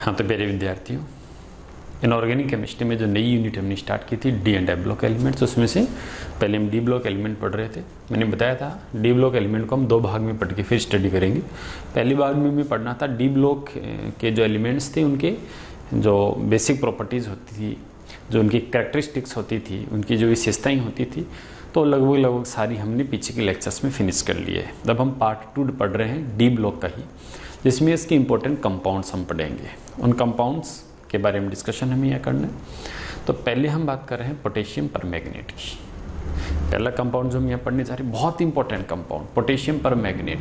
हाँ तो प्यारे विद्यार्थियों, इनऑर्गेनिक केमिस्ट्री में जो नई यूनिट हमने स्टार्ट की थी D and F block elements, उसमें से पहले हम डी ब्लॉक एलिमेंट पढ़ रहे थे। मैंने बताया था डी ब्लॉक एलिमेंट को हम दो भाग में पढ़ के फिर स्टडी करेंगे। पहले भाग में भी पढ़ना था डी ब्लॉक के जो एलिमेंट्स थे उनके जो बेसिक प्रॉपर्टीज़ होती थी, जो उनकी कैरेक्टरिस्टिक्स होती थी, उनकी जो विशेषताएँ होती थी, तो लगभग सारी हमने पीछे के लेक्चर्स में फिनिश कर लिए है। अब हम पार्ट 2 पढ़ रहे हैं डी ब्लॉक का ही, जिसमें इसके इंपॉर्टेंट कंपाउंड्स हम पढ़ेंगे। उन कंपाउंड्स के बारे में डिस्कशन हमें यहाँ करना है। तो पहले हम बात कर रहे हैं पोटेशियम परमैंगनेट की। पहला कंपाउंड जो हम यहाँ पढ़ने जा रहे हैं, बहुत इंपॉर्टेंट कंपाउंड, पोटेशियम परमैंगनेट।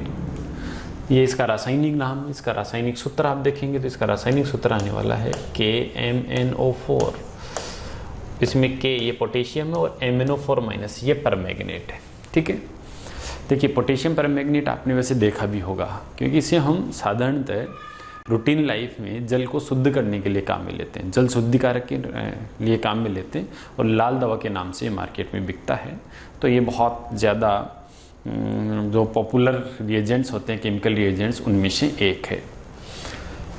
ये इसका रासायनिक नाम, इसका रासायनिक सूत्र आप देखेंगे तो इसका रासायनिक सूत्र आने वाला है KMnO4। इसमें K ये पोटेशियम है और MnO4- ये परमैंगनेट है। ठीक है, देखिए पोटेशियम परमैंगनेट आपने वैसे देखा भी होगा, क्योंकि इसे हम साधारणतः रूटीन लाइफ में जल को शुद्ध करने के लिए काम में लेते हैं, जल शुद्धिकारक के लिए काम में लेते हैं, और लाल दवा के नाम से मार्केट में बिकता है। तो ये बहुत ज़्यादा जो पॉपुलर रिएजेंट्स होते हैं, केमिकल रिएजेंट्स, उनमें से एक है।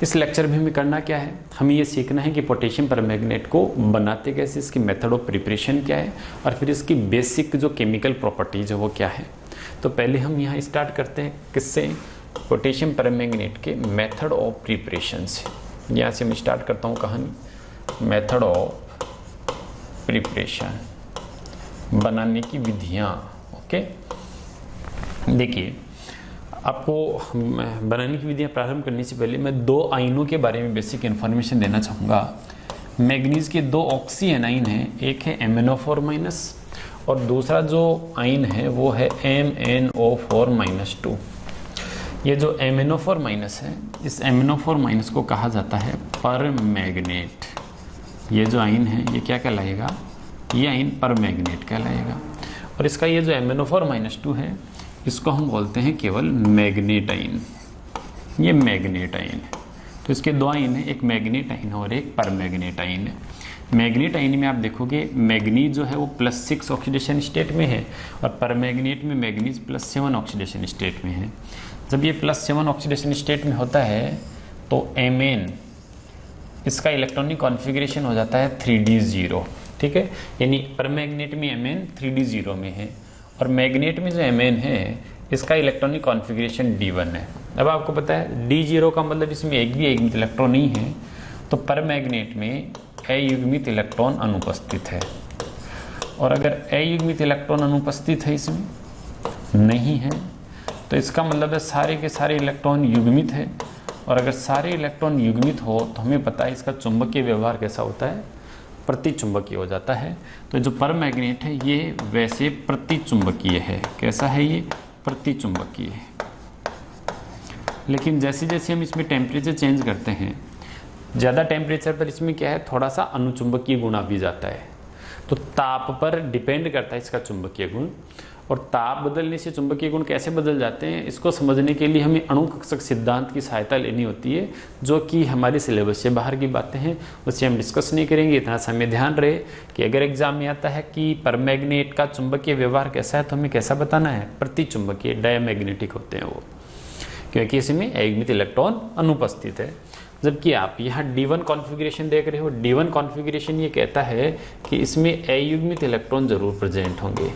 इस लेक्चर में हमें करना क्या है, हमें ये सीखना है कि पोटेशियम परमैंगनेट को बनाते कैसे, इसकी मेथड ऑफ प्रिपरेशन क्या है, और फिर इसकी बेसिक जो केमिकल प्रॉपर्टीज है वो क्या है। तो पहले हम यहाँ स्टार्ट करते हैं किससे, पोटेशियम परमैंगनेट के मेथड ऑफ प्रिपरेशन से। यहाँ से मैं स्टार्ट करता हूँ कहानी, मेथड ऑफ प्रिपरेशन, बनाने की विधियाँ। ओके, देखिए आपको बनाने की विधियाँ प्रारंभ करने से पहले मैं दो आयनों के बारे में बेसिक इन्फॉर्मेशन देना चाहूँगा। मैग्नीज के दो ऑक्सी एनाइन हैं, एक है MnO4- और दूसरा जो आयन है वो है MnO4-2। ये जो MnO4- है, इस MnO4- को कहा जाता है परमैंगनेट। ये जो आयन है ये क्या कहलाएगा, ये आयन परमैंगनेट कहलाएगा। और इसका ये जो MnO4-2 है, इसको हम बोलते हैं केवल मैग्नेट आयन। ये मैग्नेट आयन है। तो इसके दो आयन है, एक मैग्नेट आयन है और एक परमैंगनेट आयन है। मैग्नेट आयन में आप देखोगे मैग्नीज जो है वो +6 ऑक्सीडेशन स्टेट में है, और परमैंगनेट में मैग्नीज +7 ऑक्सीडेशन स्टेट में है। जब ये +7 ऑक्सीडेशन स्टेट में होता है तो Mn, इसका इलेक्ट्रॉनिक कॉन्फ़िगरेशन हो जाता है 3d0। ठीक है, यानी परमैंगनेट में Mn 3d0 में है, और मैग्नेट में जो Mn है इसका इलेक्ट्रॉनिक कॉन्फ़िगरेशन d1 है। अब आपको पता है d0 का मतलब इसमें एक भी युग्मित इलेक्ट्रॉन नहीं है, तो परमैंगनेट में अयुग्मित इलेक्ट्रॉन अनुपस्थित है। और अगर अयुग्मित इलेक्ट्रॉन अनुपस्थित है, इसमें नहीं है, तो इसका मतलब है सारे के सारे इलेक्ट्रॉन युग्मित है। और अगर सारे इलेक्ट्रॉन युग्मित हो तो हमें पता है इसका चुंबकीय व्यवहार कैसा होता है, प्रतिचुंबकीय हो जाता है। तो जो परमैंगनेट है ये वैसे प्रतिचुंबकीय है। कैसा है ये, प्रतिचुंबकीय है। लेकिन जैसे जैसे हम इसमें टेम्परेचर चेंज करते हैं, ज़्यादा टेम्परेचर पर इसमें क्या है, थोड़ा सा अनुचुंबकीय गुण भी जाता है। तो ताप पर डिपेंड करता है इसका चुंबकीय गुण, और ताप बदलने से चुंबकीय गुण कैसे बदल जाते हैं, इसको समझने के लिए हमें अणुकक्षक सिद्धांत की सहायता लेनी होती है, जो कि हमारे सिलेबस से बाहर की बातें हैं, उससे हम डिस्कस नहीं करेंगे। इतना सा हमें ध्यान रहे कि अगर एग्जाम में आता है कि परमैंगनेट का चुंबकीय व्यवहार कैसा है, तो हमें कैसा बताना है, प्रतिचुंबकीय, डायमैग्नेटिक होते हैं वो, क्योंकि इसमें अयुग्मित इलेक्ट्रॉन अनुपस्थित है। जबकि आप यहाँ D1 कॉन्फ़िगरेशन देख रहे हो, D1 कॉन्फ़िगरेशन ये कहता है कि इसमें अयुग्मित इलेक्ट्रॉन जरूर प्रेजेंट होंगे,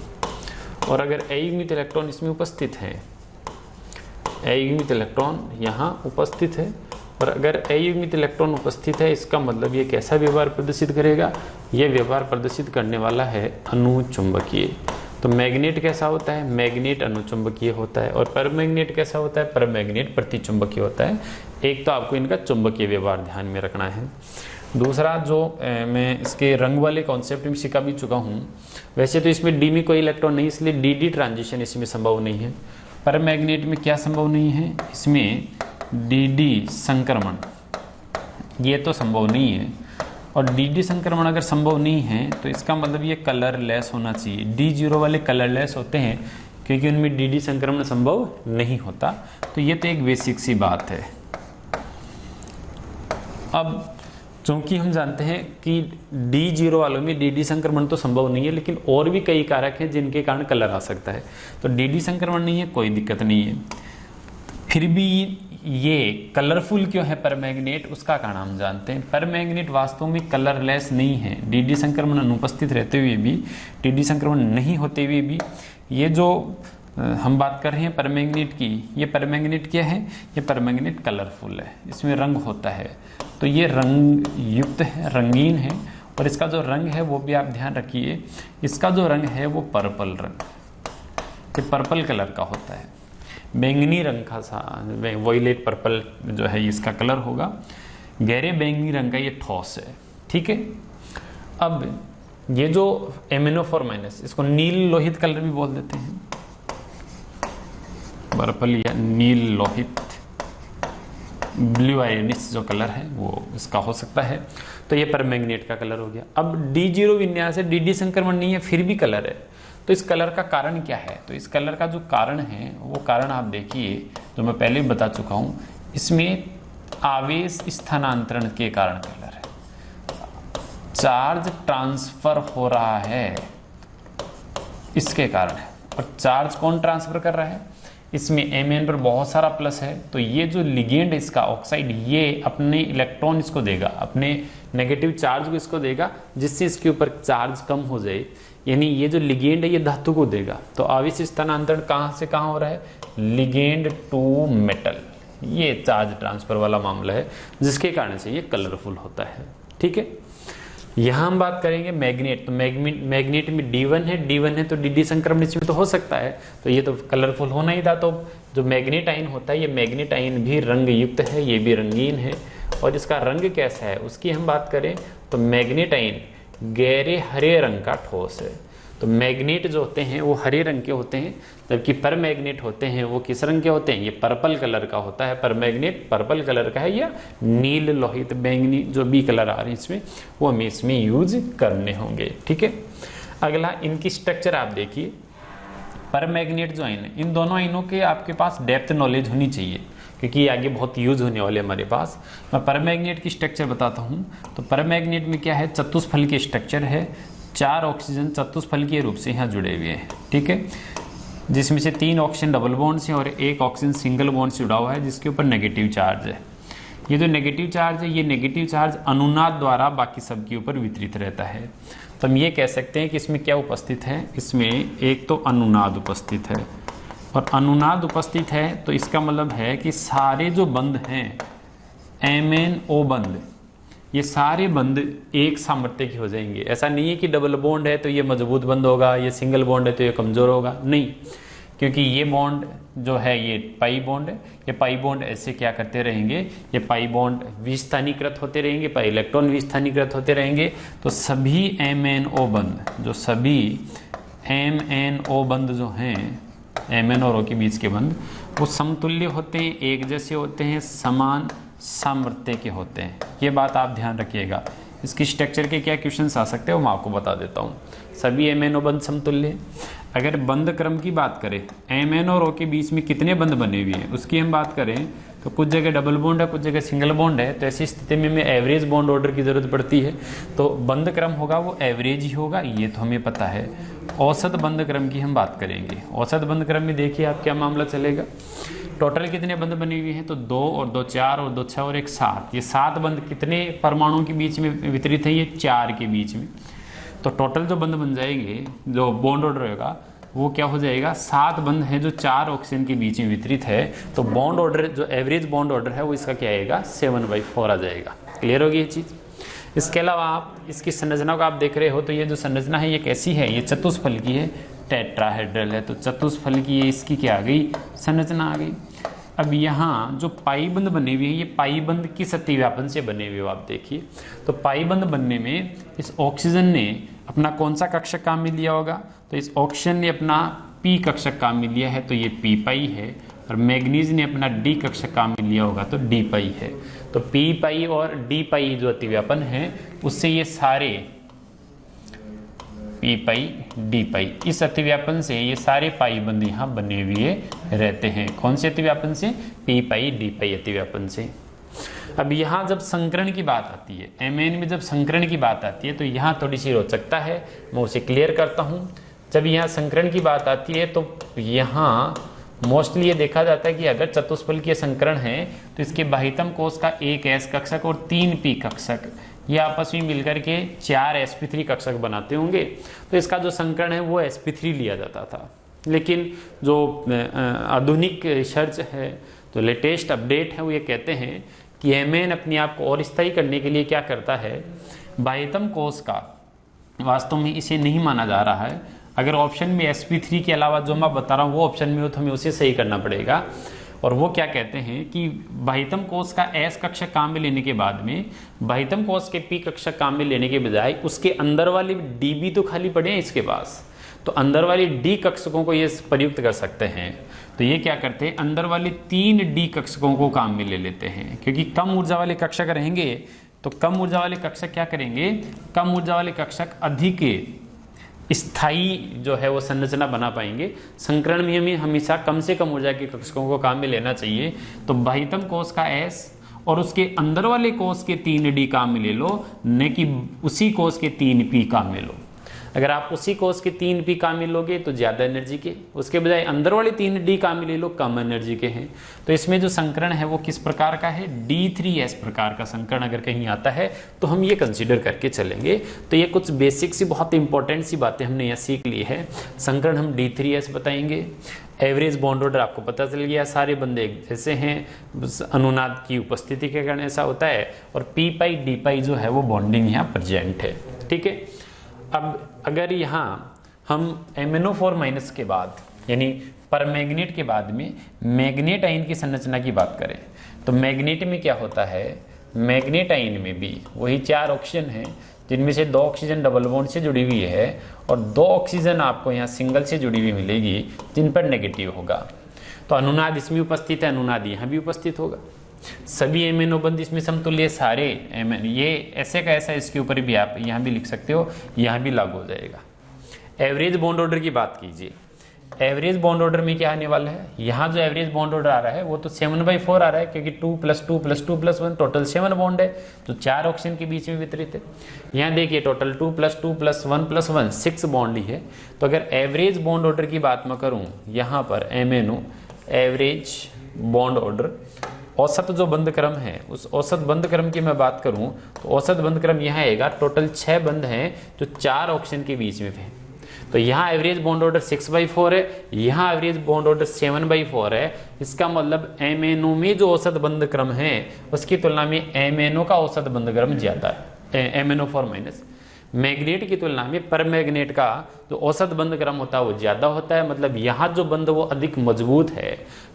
और अगर अयुग्मित इलेक्ट्रॉन इसमें उपस्थित है, अयुग्मित इलेक्ट्रॉन यहाँ उपस्थित है, और अगर अयुग्मित इलेक्ट्रॉन उपस्थित है, इसका मतलब ये कैसा व्यवहार प्रदर्शित करेगा, ये व्यवहार प्रदर्शित करने वाला है अनुचुंबकीय। तो मैग्नेट कैसा होता है, मैग्नेट अनुचुंबकीय होता है, और परमैंगनेट कैसा होता है, परमैंगनेट प्रतिचुंबकीय होता है। एक तो आपको इनका चुंबकीय व्यवहार ध्यान में रखना है। दूसरा जो मैं इसके रंग वाले कॉन्सेप्ट में सिखा भी चुका हूँ, वैसे तो इसमें डी में कोई इलेक्ट्रॉन नहीं, इसलिए डी ट्रांजिशन इसमें संभव नहीं है। परमैंगनेट में क्या संभव नहीं है, इसमें डी संक्रमण, ये तो संभव नहीं है। और डी संक्रमण अगर संभव नहीं है तो इसका मतलब ये कलरलेस होना चाहिए। D0 वाले कलरलेस होते हैं क्योंकि उनमें डी संक्रमण संभव नहीं होता। तो ये तो एक बेसिक सी बात है। अब चूंकि हम जानते हैं कि D0 वालों में डी संक्रमण तो संभव नहीं है, लेकिन और भी कई कारक हैं जिनके कारण कलर आ सकता है। तो डी संक्रमण नहीं है, कोई दिक्कत नहीं है। फिर भी ये कलरफुल क्यों है परमैंगनेट, उसका कारण हम जानते हैं। परमैंगनेट वास्तव में कलरलेस नहीं है। डी संक्रमण अनुपस्थित रहते हुए भी, डी संक्रमण नहीं होते हुए भी, ये जो हम बात कर रहे हैं परमैंगनेट की, ये परमैंगनेट क्या है, ये परमैंगनेट कलरफुल है, इसमें रंग होता है। तो ये रंग युक्त है, रंगीन है, और इसका जो रंग है वो भी आप ध्यान रखिए, इसका जो रंग है वो पर्पल रंग, ये पर्पल कलर का होता है, बैंगनी रंग का सा, वॉयलेट पर्पल जो है इसका कलर होगा, गहरे बैंगनी रंग का ये ठोस है। ठीक है, अब ये जो MnO4- इसको नील लोहित कलर भी बोल देते हैं, पर्पल या नील लोहित, ब्लू आयनिस जो कलर है वो इसका हो सकता है। तो ये परमैंगनेट का कलर हो गया। अब D0 विन्यास है, डी संक्रमण नहीं है, फिर भी कलर है, तो इस कलर का कारण क्या है? तो इस कलर का जो कारण है वो कारण आप देखिए, जो मैं पहले भी बता चुका हूँ, इसमें आवेश स्थानांतरण के कारण कलर है, चार्ज ट्रांसफर हो रहा है इसके कारण है। और चार्ज कौन ट्रांसफर कर रहा है? इसमें Mn पर बहुत सारा प्लस है, तो ये जो लिगेंड है इसका ऑक्साइड, ये अपने इलेक्ट्रॉन इसको देगा, अपने नेगेटिव चार्ज को इसको देगा, जिससे इसके ऊपर चार्ज कम हो जाए, यानी ये जो लिगेंड है ये धातु को देगा। तो आवेश स्थानांतरण कहाँ से कहाँ हो रहा है? लिगेंड टू मेटल, ये चार्ज ट्रांसफर वाला मामला है, जिसके कारण से ये कलरफुल होता है। ठीक है, यहाँ हम बात करेंगे मैग्नेट। तो मैग्नेट में D1 है, तो डी संक्रमण इसमें तो हो सकता है, तो ये तो कलरफुल होना ही था। तो जो मैग्नेट आयन होता है, ये मैग्नेट आयन भी रंग युक्त है, ये भी रंगीन है। और इसका रंग कैसा है उसकी हम बात करें तो मैग्नेट आयन गहरे हरे रंग का ठोस है। तो मैग्नेट जो होते हैं वो हरे रंग के होते हैं, जबकि परमैग्नेट होते हैं वो किस रंग के होते हैं? ये पर्पल कलर का होता है। परमैग्नेट पर्पल कलर का है, या नील लोहित बैंगनी जो भी कलर आ रहे हैं इसमें, वो हमें इसमें यूज करने होंगे। ठीक है, अगला इनकी स्ट्रक्चर आप देखिए। परमैग्नेट जो आयन है, इन दोनों आयनों के आपके पास डेप्थ नॉलेज होनी चाहिए, क्योंकि ये आगे बहुत यूज होने वाले हमारे पास। मैं परमैग्नेट की स्ट्रक्चर बताता हूँ। तो परमैग्नेट में क्या है? चतुष्फल की स्ट्रक्चर है, 4 ऑक्सीजन चतुष्फल के रूप से यहाँ जुड़े हुए हैं। ठीक है, जिसमें से 3 ऑक्सीजन डबल बॉन्ड से और 1 ऑक्सीजन सिंगल बॉन्ड से जुड़ा हुआ है, जिसके ऊपर नेगेटिव चार्ज है। ये जो नेगेटिव चार्ज है, ये नेगेटिव चार्ज अनुनाद द्वारा बाकी सबके ऊपर वितरित रहता है। तो हम ये कह सकते हैं कि इसमें क्या उपस्थित है? इसमें एक तो अनुनाद उपस्थित है, और अनुनाद उपस्थित है तो इसका मतलब है कि सारे जो बंध हैं MnO बंध, ये सारे बंध एक सामर्थ्य के हो जाएंगे। ऐसा नहीं है कि डबल बॉन्ड है तो ये मजबूत बंध होगा, ये सिंगल बॉन्ड है तो ये कमजोर होगा, नहीं, क्योंकि ये बॉन्ड जो है ये पाई बॉन्ड है। ये पाई बॉन्ड ऐसे क्या करते रहेंगे? ये पाई बॉन्ड विस्थानीकृत होते रहेंगे, पाई इलेक्ट्रॉन विस्थानीकृत होते रहेंगे। तो सभी MnO बंध, जो सभी MnO बंध जो हैं, Mn और O के बीच के बंध, वो समतुल्य होते हैं, एक जैसे होते हैं, समान सामर्थ्य के होते हैं। ये बात आप ध्यान रखिएगा। इसकी स्ट्रक्चर के क्या क्वेश्चंस आ सकते हैं वो मैं आपको बता देता हूँ। सभी MnO बंध समतुल्य हैं। अगर बंध क्रम की बात करें, Mn और O के बीच में कितने बंध बने हुए हैं उसकी हम बात करें तो कुछ जगह डबल बॉन्ड है, कुछ जगह सिंगल बॉन्ड है। तो ऐसी स्थिति में हमें एवरेज बॉन्ड ऑर्डर की जरूरत पड़ती है। तो बंध क्रम होगा वो एवरेज ही होगा, ये तो हमें पता है। औसत बंध क्रम की हम बात करेंगे। औसत बंध क्रम में देखिए आप क्या मामला चलेगा। टोटल कितने बंध बने हुए हैं? तो 2 और 2 4 और 2 6 और 1 7। ये 7 बंध कितने परमाणुओं के बीच में वितरित है? ये 4 के बीच में। तो टोटल जो बंध बन जाएंगे, जो बॉन्ड ऑर्डर होगा वो क्या हो जाएगा? 7 बंध है जो 4 ऑक्सीजन के बीच में वितरित है। तो बॉन्ड ऑर्डर जो एवरेज बॉन्ड ऑर्डर है वो इसका क्या आएगा? 7/4 आ जाएगा। क्लियर होगी ये चीज़। इसके अलावा आप इसकी संरचना को आप देख रहे हो तो ये जो संरचना है ये कैसी है? ये चतुष्फल की है, टेट्राहेड्रल है। तो चतुष्फल की ये इसकी क्या आ गई? संरचना आ गई। अब यहाँ जो पाई बंध बने हुए हैं, ये पाई बंध किस अतिव्यापन से बने हुए हो आप देखिए। तो पाई बंध बनने में इस ऑक्सीजन ने अपना कौन सा कक्षक काम में लिया होगा? तो इस ऑक्सीजन ने अपना पी कक्षक काम में लिया है, तो ये पी पाई है। और मैग्नीज ने अपना डी कक्षक काम में लिया होगा, तो डी पाई है। तो पी पाई और डी पाई जो अतिव्यापन है उससे ये सारे पी पाई डी पाई, इस अतिव्यापन से ये सारे पाई बंध यहाँ बने हुए रहते हैं। कौन से अतिव्यापन से? पी पाई डी पाई अतिव्यापन से। अब यहाँ जब संकरण की बात आती है, Mn में जब संकरण की बात आती है तो यहाँ थोड़ी सी रोचकता है, मैं उसे क्लियर करता हूँ। जब यहाँ संकरण की बात आती है तो यहाँ मोस्टली ये देखा जाता है कि अगर चतुष्फलकीय संकरण है तो इसके बाह्यतम कोष का एक S कक्षक और 3 P कक्षक ये आपस में मिलकर के 4 sp3 कक्षक बनाते होंगे। तो इसका जो संकरण है वो sp3 लिया जाता था। लेकिन जो आधुनिक रिसर्च है, तो लेटेस्ट अपडेट है, वो ये कहते हैं कि एमएन अपने आप को और स्थायी करने के लिए क्या करता है, बाह्यतम कोष का वास्तव में इसे नहीं माना जा रहा है। अगर ऑप्शन में sp3 के अलावा जो मैं बता रहा हूँ वो ऑप्शन में हो तो हमें उसे सही करना पड़ेगा। और वो क्या कहते हैं कि बाह्यतम कोष का S कक्षक काम में लेने के बाद में बाह्यतम कोष के P कक्षक काम में लेने के बजाय उसके अंदर वाले DB तो खाली पड़े हैं इसके पास, तो अंदर वाले D कक्षकों को ये प्रयुक्त कर सकते हैं। तो ये क्या करते हैं, अंदर वाले 3 D कक्षकों को काम में ले लेते हैं, क्योंकि कम ऊर्जा वाले कक्षक रहेंगे तो कम ऊर्जा वाले कक्षक क्या करेंगे, कम ऊर्जा वाले कक्षक अधिक स्थायी जो है वो संरचना बना पाएंगे। संकरण में हमें हमेशा कम से कम ऊर्जा के कक्षकों को काम में लेना चाहिए। तो बाह्यतम कोष का S और उसके अंदर वाले कोष के 3 D काम में ले लो, न कि उसी कोष के 3 P काम में लो। अगर आप उसी कोष के 3 P काम में लोगे तो ज़्यादा एनर्जी के, उसके बजाय अंदर वाले 3 D काम में ले लो, कम एनर्जी के हैं। तो इसमें जो संकरण है वो किस प्रकार का है, D3S प्रकार का संकरण अगर कहीं आता है तो हम ये कंसीडर करके चलेंगे। तो ये कुछ बेसिक सी बहुत इंपॉर्टेंट सी बातें हमने यहाँ सीख ली है। संकरण हम D3S बताएंगे। एवरेज बॉन्ड ऑर्डर आपको पता चल गया, सारे बंदे एक जैसे हैं, अनुनाद की उपस्थिति के कारण ऐसा होता है। और P पाई D पाई जो है वो बॉन्डिंग यहाँ प्रेजेंट है, ठीक है। अब अगर यहाँ हम MnO4- के बाद यानी परमैग्नेट के बाद में मैग्नेट आयन की संरचना की बात करें तो मैग्नेट में क्या होता है, मैग्नेट आयन में भी वही 4 ऑक्सीजन हैं, जिनमें से 2 ऑक्सीजन डबल बॉन्ड से जुड़ी हुई है और 2 ऑक्सीजन आपको यहाँ सिंगल से जुड़ी हुई मिलेगी, जिन पर नेगेटिव होगा। तो अनुनाद इसमें उपस्थित है, अनुनाद यहाँ भी उपस्थित होगा। सभी MnO बंद इसमें समतुल्य, सारे MN ये ऐसे का ऐसा, इसके ऊपर भी आप यहाँ भी लिख सकते हो, यहाँ भी लागू हो जाएगा। एवरेज बॉन्ड ऑर्डर की बात कीजिए, एवरेज बॉन्ड ऑर्डर में क्या आने वाला है, यहाँ जो एवरेज बॉन्ड ऑर्डर आ रहा है वो तो 7/4 आ रहा है, क्योंकि 2 + 2 + 2 + 1 टोटल 7 बॉन्ड है, तो 4 ऑक्सीजन के बीच में वितरित है। यहाँ देखिए टोटल 2 + 2 + 1 + 1 6 बॉन्ड ही है। तो अगर एवरेज बॉन्ड ऑर्डर की बात मैं करूँ, यहाँ पर MnO एवरेज बॉन्ड ऑर्डर, औसत जो बंद क्रम है उस औसत बंद क्रम की मैं बात करूं तो औसत बंद क्रम यहाँ आएगा, टोटल 6 बंद हैं जो 4 ऑक्सीजन के बीच में है। तो यहाँ एवरेज बॉन्ड ऑर्डर 6/4 है, यहाँ एवरेज बॉन्ड ऑर्डर 7/4 है। इसका मतलब MnO में जो औसत बंद क्रम है उसकी तुलना में MnO का औसत बंद क्रम ज्यादा है, MnO4-। मैग्नेट की तुलना में परमैग्नेट का जो औसत बंद क्रम होता है वो ज्यादा होता है, मतलब यहाँ जो बंद वो अधिक मजबूत है।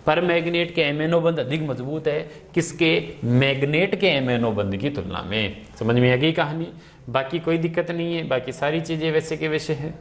परमैग्नेट के MnO बंद अधिक मजबूत है, किसके, मैग्नेट के MnO बंद की तुलना में। समझ में आ गई कहानी, बाकी कोई दिक्कत नहीं है, बाकी सारी चीजें वैसे के वैसे है,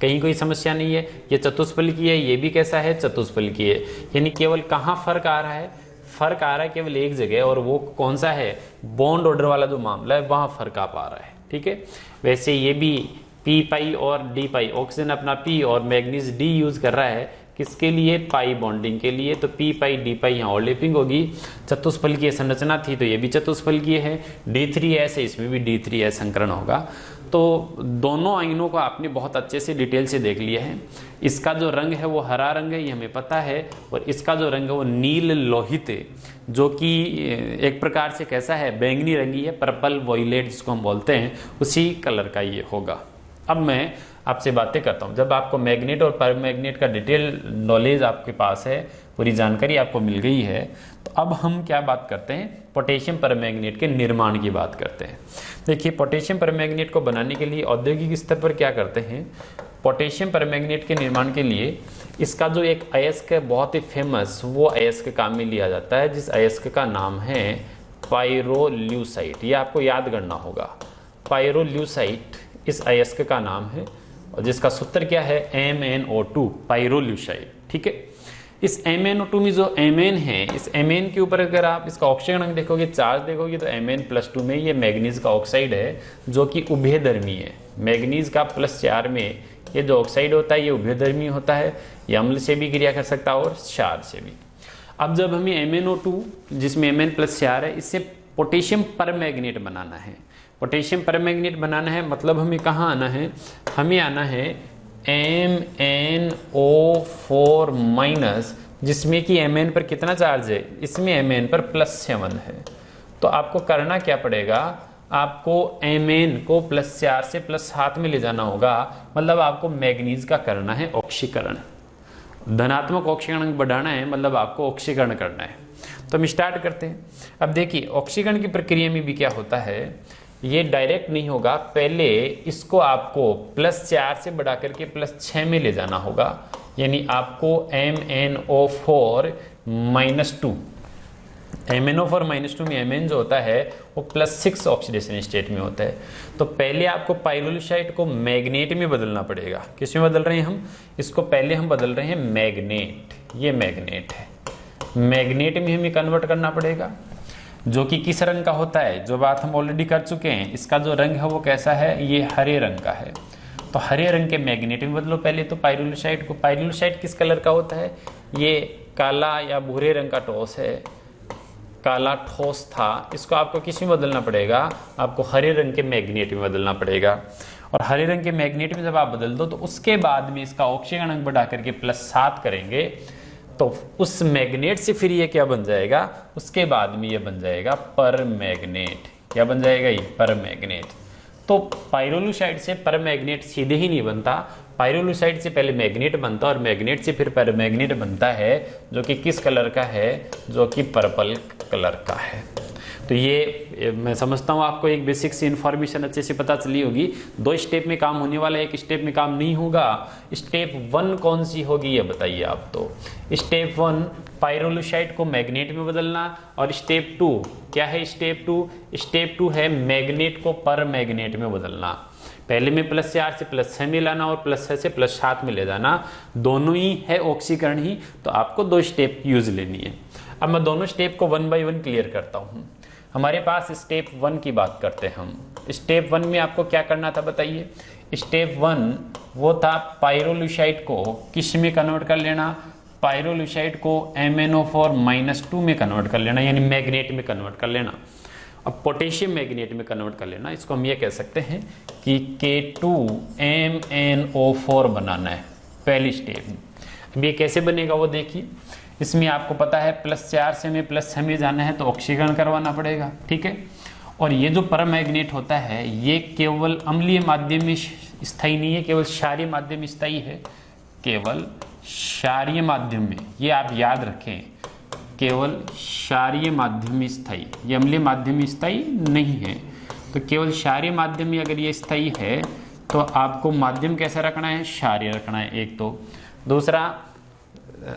कहीं कोई समस्या नहीं है। ये चतुष्फलकीय है, ये भी कैसा है, चतुष्फलकीय है। यानी केवल कहाँ फर्क आ रहा है, फर्क आ रहा है केवल एक जगह, और वो कौन सा है, बॉन्ड ऑर्डर वाला जो मामला है वहां फर्क आ पा रहा है, ठीक है। वैसे ये भी P पाई और D पाई, ऑक्सीजन अपना P और मैग्नीज D यूज कर रहा है, किसके लिए, पाई बॉन्डिंग के लिए। तो P पाई D पाई यहाँ ओवरलैपिंग होगी। चतुष्फलकीय संरचना थी तो ये भी चतुष्फलकीय है। D3S है, इसमें भी D3S संकरण होगा। तो दोनों आयनों को आपने बहुत अच्छे से डिटेल से देख लिया है। इसका जो रंग है वो हरा रंग है, ये हमें पता है, और इसका जो रंग है वो नील लोहित है, जो कि एक प्रकार से कैसा है, बैंगनी रंगी है, पर्पल वॉयलेट जिसको हम बोलते हैं, उसी कलर का ये होगा। अब मैं आपसे बातें करता हूँ, जब आपको मैग्नेट और परमैग्नेट का डिटेल नॉलेज आपके पास है, पूरी जानकारी आपको मिल गई है, तो अब हम क्या बात करते हैं, पोटेशियम परमैग्नेट के निर्माण की बात करते हैं। देखिए पोटेशियम परमैग्नेट को बनाने के लिए औद्योगिक स्तर पर क्या करते हैं, पोटेशियम परमैग्नेट के निर्माण के लिए इसका जो एक अयस्क है बहुत ही फेमस, वो अयस्क काम में लिया जाता है, जिस अयस्क का नाम है पाइरोल्यूसाइट। ये आपको याद करना होगा, पाइरोल्यूसाइट इस अयस्क का नाम है, और जिसका सूत्र क्या है, MnO2 पाइरोल्यूसाइट, ठीक है। इस MnO2 में जो Mn है, इस Mn के ऊपर अगर आप इसका ऑक्सीजन अंक देखोगे, चार्ज देखोगे, तो Mn+2 में ये मैग्नीज का ऑक्साइड है, जो कि उभयधर्मी है। मैग्नीज का +4 में ये जो ऑक्साइड होता है ये उभयधर्मी होता है, ये अम्ल से भी क्रिया कर सकता है और क्षार से भी। अब जब हमें MnO2 जिसमें Mn+4 है, इससे पोटेशियम परमैग्नेट बनाना है। पोटेशियम परमैग्नेट बनाना है मतलब हमें कहाँ आना है, हमें आना है MnO4 माइनस, जिसमें कि Mn पर कितना चार्ज है, इसमें Mn पर +7 है। तो आपको करना क्या पड़ेगा, आपको Mn को +4 से +7 में ले जाना होगा, मतलब आपको मैग्नीज का करना है ऑक्सीकरण, धनात्मक ऑक्सीकरण बढ़ाना है, मतलब आपको ऑक्सीकरण करना है। तो हम स्टार्ट करते हैं। अब देखिए ऑक्सीकरण की प्रक्रिया में भी क्या होता है, ये डायरेक्ट नहीं होगा, पहले इसको आपको +4 से बढ़ा करके +6 में ले जाना होगा, यानी आपको MnO4 -2, MnO4 -2 में Mn जो होता है वो +6 ऑक्सीडेशन स्टेट में होता है। तो पहले आपको पाइरोलुसाइड को मैग्नेट में बदलना पड़ेगा। किस में बदल रहे हैं हम, इसको पहले हम बदल रहे हैं मैग्नेट, ये मैग्नेट है, मैग्नेट में हमें कन्वर्ट करना पड़ेगा, जो कि किस रंग का होता है, जो बात हम ऑलरेडी कर चुके हैं। इसका जो रंग है वो कैसा है, ये हरे रंग का है। तो हरे रंग के मैग्नेट में बदलो पहले तो पाइरोलुसाइड को। पाइरोलुसाइड किस कलर का होता है, ये काला या भूरे रंग का ठोस है, काला ठोस था, इसको आपको किस में बदलना पड़ेगा, आपको हरे रंग के मैग्नेट में बदलना पड़ेगा। और हरे रंग के मैग्नेट में जब आप बदल दो तो उसके बाद में इसका ऑक्सीकरण अंक बढ़ा करके +7 करेंगे, तो उस मैग्नेट से फिर ये क्या बन जाएगा, उसके बाद में ये बन जाएगा पर मैग्नेट। क्या बन जाएगा, ये पर मैग्नेट। तो पाइरोलुसाइड से पर मैग्नेट सीधे ही नहीं बनता, पाइरोलुसाइड से पहले मैग्नेट बनता है और मैग्नेट से फिर पर मैग्नेट बनता है, जो कि किस कलर का है, जो कि पर्पल कलर का है। तो ये मैं समझता हूँ आपको एक बेसिक सी इन्फॉर्मेशन अच्छे से पता चली होगी। 2 स्टेप में काम होने वाला है, एक स्टेप में काम नहीं होगा। स्टेप 1 कौन सी होगी ये बताइए आप। तो स्टेप 1 पाइरोलुसाइड को मैग्नेट में बदलना, और स्टेप 2 क्या है, स्टेप 2 है मैग्नेट को पर मैग्नेट में बदलना। पहले में +4 से +6 में लाना और +6 से +7 में ले जाना, दोनों ही है ऑक्सीकरण ही। तो आपको 2 स्टेप यूज लेनी है। अब मैं दोनों स्टेप को 1 बाय 1 क्लियर करता हूँ। हमारे पास स्टेप 1 की बात करते हैं हम। स्टेप 1 में आपको क्या करना था बताइए। स्टेप 1 वो था पाइरोलुसाइड को किस में कन्वर्ट कर लेना, पाइरोलुसाइड को MnO4 -2 में कन्वर्ट कर लेना, यानी मैग्नेट में कन्वर्ट कर लेना। अब पोटेशियम मैग्नेट में कन्वर्ट कर लेना, इसको हम ये कह सकते हैं कि K2MnO4 बनाना है पहली स्टेप। अब ये कैसे बनेगा वो देखिए। इसमें आपको पता है +4 से हमें +6 में जाना है तो ऑक्सीकरण करवाना पड़ेगा, ठीक है। और ये जो परमैग्नेट होता है ये केवल अम्लीय माध्यम में स्थायी नहीं है, केवल क्षारीय माध्यम में स्थायी है, केवल क्षारीय माध्यम में, ये आप याद रखें, केवल क्षारीय माध्यम में स्थायी, ये अम्लीय माध्यम में स्थायी नहीं है। तो केवल क्षारीय माध्यम में अगर ये स्थायी है तो आपको माध्यम कैसा रखना है, क्षारीय रखना है एक। तो दूसरा,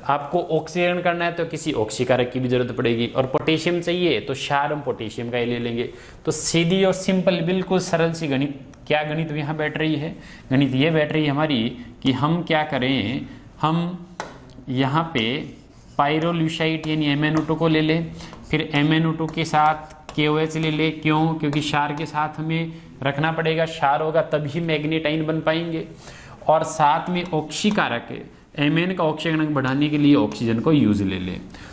आपको ऑक्सीकरण करना है तो किसी ऑक्सीकारक की भी जरूरत पड़ेगी, और पोटेशियम चाहिए तो क्षार हम पोटेशियम का ही ले लेंगे। तो सीधी और सिंपल बिल्कुल सरल सी गणित, क्या गणित यहाँ बैठ रही है, गणित ये बैठ रही है हमारी कि हम क्या करें, हम यहाँ पे पाइरोलुसाइड यानी MnO2 को ले लें, फिर MnO2 के साथ KOH ले ले। क्यों, क्योंकि क्षार के साथ हमें रखना पड़ेगा, क्षार होगा तभी मैग्नेट आयन बन पाएंगे। और साथ में ऑक्सीकारक Mn का ऑक्सीकरण बढ़ाने के लिए ऑक्सीजन को यूज ले ले।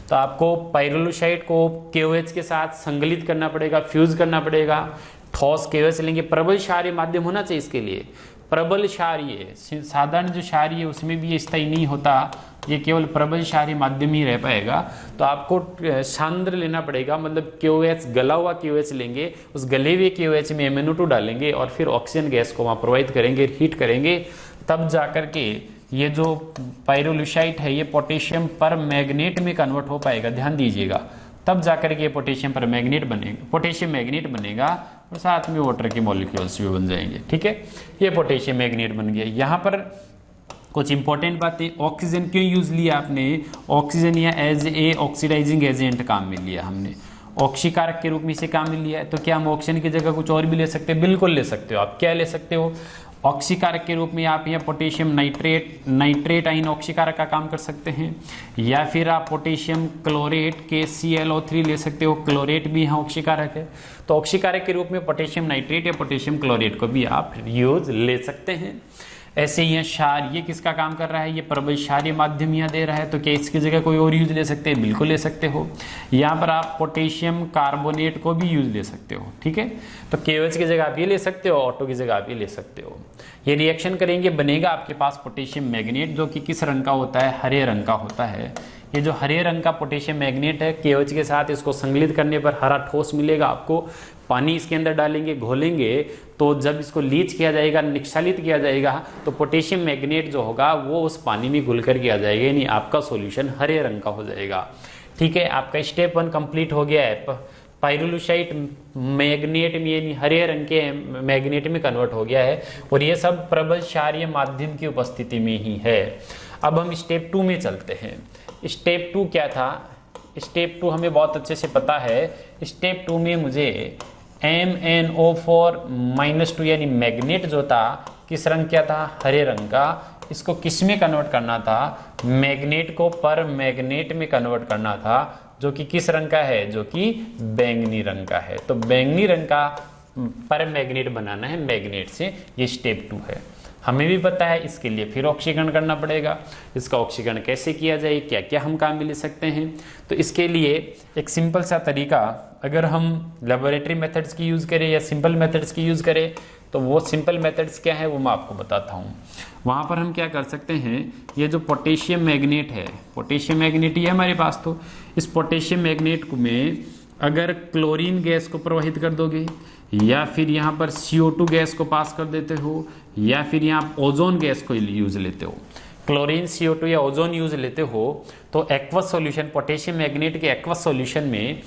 तो आपको पाइरोलुसाइड को KOH के साथ संगलित करना पड़ेगा, फ्यूज करना पड़ेगा। ठोस KOH लेंगे, प्रबल क्षारीय माध्यम होना चाहिए इसके लिए, प्रबल क्षारीय। साधारण जो क्षारीय उसमें भी ये स्थायी नहीं होता, ये केवल प्रबल क्षारीय माध्यम ही रह पाएगा। तो आपको सांद्र लेना पड़ेगा, मतलब KOH, गला हुआ KOH लेंगे, उस गले हुए KOH में MnO2 डालेंगे और फिर ऑक्सीजन गैस को वहाँ प्रोवाइड करेंगे, हीट करेंगे, तब जाकर के ये जो पाइरोलुसाइड है ये पोटेशियम पर मैग्नेट में कन्वर्ट हो पाएगा। ध्यान दीजिएगा, तब जाकर के पोटेशियम पर मैग्नेट बनेगा, पोटेशियम मैग्नेट बनेगा और साथ में वाटर के मॉलिक्यूल्स भी बन जाएंगे, ठीक है। ये पोटेशियम मैग्नेट बन गया। यहाँ पर कुछ इंपॉर्टेंट बातें, ऑक्सीजन क्यों यूज लिया आपने, ऑक्सीजन या एज ए ऑक्सीडाइजिंग एजेंट काम में लिया हमने, ऑक्सीकारक के रूप में इसे काम में लिया है। तो क्या हम ऑक्सीजन की जगह कुछ और भी ले सकते हैं, बिल्कुल ले सकते हो। आप क्या ले सकते हो, ऑक्सीकारक के रूप में आप यहाँ पोटेशियम नाइट्रेट आयन ऑक्सीकारक का काम कर सकते हैं, या फिर आप पोटेशियम क्लोरेट KClO3 ले सकते हो, क्लोरेट भी यहाँ ऑक्सीकारक है। तो ऑक्सीकारक के रूप में पोटेशियम नाइट्रेट या पोटेशियम क्लोरेट को भी आप यूज ले सकते हैं। ऐसे ही क्षार, ये किसका काम कर रहा है, ये प्रबल क्षारीय माध्यम यहाँ दे रहा है, तो क्या इसकी जगह कोई और यूज ले सकते हैं, बिल्कुल ले सकते हो। यहाँ पर आप पोटेशियम कार्बोनेट को भी यूज ले सकते हो, ठीक है। तो KOH की जगह आप ये ले सकते हो, ऑटो की जगह आप ये ले सकते हो। ये रिएक्शन करेंगे, बनेगा आपके पास पोटेशियम मैग्नेट, जो कि किस रंग का होता है, हरे रंग का होता है। ये जो हरे रंग का पोटेशियम मैग्नेट है, KOH के साथ इसको संगलित करने पर हरा ठोस मिलेगा आपको। पानी इसके अंदर डालेंगे, घोलेंगे, तो जब इसको लीच किया जाएगा, निक्षालित किया जाएगा, तो पोटेशियम मैग्नेट जो होगा वो उस पानी में घुल कर के आ जाएगा, यानी आपका सॉल्यूशन हरे रंग का हो जाएगा। ठीक है, आपका स्टेप 1 कंप्लीट हो गया है। पाइरोलुसाइट मैग्नेट में, यानी हरे रंग के मैग्नेट में कन्वर्ट हो गया है, और ये सब प्रबल क्षारीय माध्यम की उपस्थिति में ही है। अब हम स्टेप 2 में चलते हैं। स्टेप 2 क्या था, स्टेप 2 हमें बहुत अच्छे से पता है। स्टेप 2 में मुझे MnO4-2 यानी मैग्नेट जो था, किस रंग क्या था, हरे रंग का, इसको किस में कन्वर्ट करना था, मैग्नेट को पर मैग्नेट में कन्वर्ट करना था, जो कि किस रंग का है, जो कि बैंगनी रंग का है। तो बैंगनी रंग का पर मैग्नेट बनाना है मैग्नेट से, ये स्टेप 2 है। हमें भी पता है, इसके लिए फिर ऑक्सीकरण करना पड़ेगा। इसका ऑक्सीकरण कैसे किया जाए, क्या क्या हम काम में ले सकते हैं, तो इसके लिए एक सिंपल सा तरीका, अगर हम लेबोरेटरी मेथड्स की यूज़ करें या सिंपल मेथड्स की यूज़ करें, तो वो सिंपल मेथड्स क्या है वो मैं आपको बताता हूँ। वहाँ पर हम क्या कर सकते हैं, ये जो पोटेशियम मैग्नेट है, पोटेशियम मैग्नेट ही है हमारे पास, तो इस पोटेशियम मैग्नेट में अगर क्लोरीन गैस को प्रवाहित कर दोगे, या फिर यहाँ पर CO2 गैस को पास कर देते हो, या फिर यहाँ ओजोन गैस को यूज लेते हो, क्लोरीन, CO2 या ओजोन यूज लेते हो, तो एक्वस सॉल्यूशन, पोटेशियम मैग्नेट के एक्वस सॉल्यूशन में,